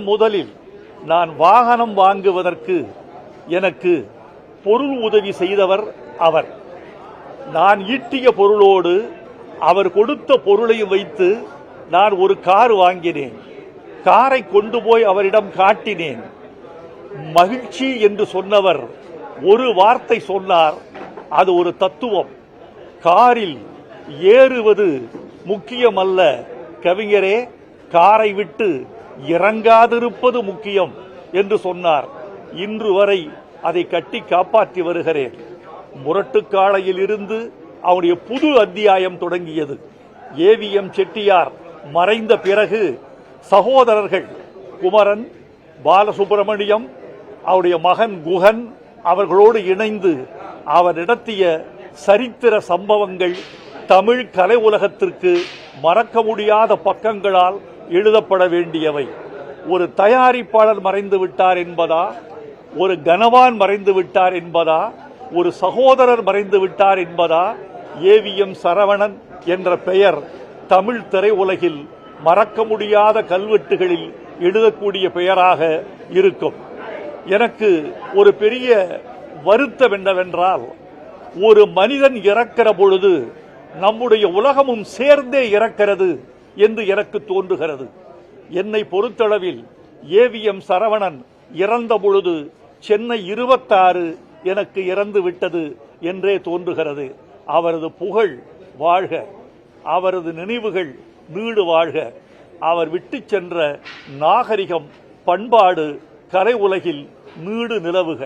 முதலில் நான் வாகனம் வாங்குவதற்கு எனக்கு பொருள் உதவி செய்தவர் அவர். நான் ஈட்டிய பொருளோடு அவர் கொடுத்த பொருளையும் வைத்து நான் ஒரு கார் வாங்கினேன். காரை கொண்டு போய் அவரிடம் காட்டினேன். மகிழ்ச்சி என்று சொன்னவர் ஒரு வார்த்தை சொன்னார். அது ஒரு தத்துவம். காரில் ஏறுவது முக்கியமல்ல கவிஞரே, காரை விட்டு இறங்காதிருப்பது முக்கியம் என்று சொன்னார். இன்று வரை அதை கட்டி காப்பாற்றி வருகிறேன். முரட்டுக்காளையில் இருந்து அவருடைய புது அத்தியாயம் தொடங்கியது. ஏவிஎம் செட்டியார் மறைந்த பிறகு சகோதரர்கள் குமரன், பாலசுப்பிரமணியம், அவருடைய மகன் குகன் அவர்களோடு இணைந்து அவர் நடத்திய சரித்திர சம்பவங்கள் தமிழ் கலை உலகத்திற்கு மறக்க முடியாத பக்கங்களால் எழுதப்பட வேண்டியவை. ஒரு தயாரிப்பாளர் மறைந்து விட்டார் என்பதா, ஒரு கனவான் மறைந்து விட்டார் என்பதா, ஒரு சகோதரர் மறைந்து விட்டார் என்பதா, ஏவிஎம் சரவணன் என்ற பெயர் தமிழ் திரையுலகில் மறக்க முடியாத கல்வெட்டுகளில் எழுதக்கூடிய பெயராக இருக்கும். எனக்கு ஒரு பெரிய வருத்தம் என்னவென்றால், ஒரு மனிதன் இறக்கிற பொழுது நம்முடைய உலகமும் சேர்ந்தே இறக்கிறது என்று எனக்கு தோன்றுகிறது. என்னை பொறுத்தளவில் ஏவிஎம் சரவணன் இறந்த பொழுது சென்னை 26 எனக்கு இறந்து விட்டது என்றே தோன்றுகிறது. அவரது புகழ் வாழ்க, அவரது நினைவுகள் நீடு வாழ்க. அவர் விட்டு சென்ற நாகரிகம், பண்பாடு கலை உலகில் நீடு நிலவுக.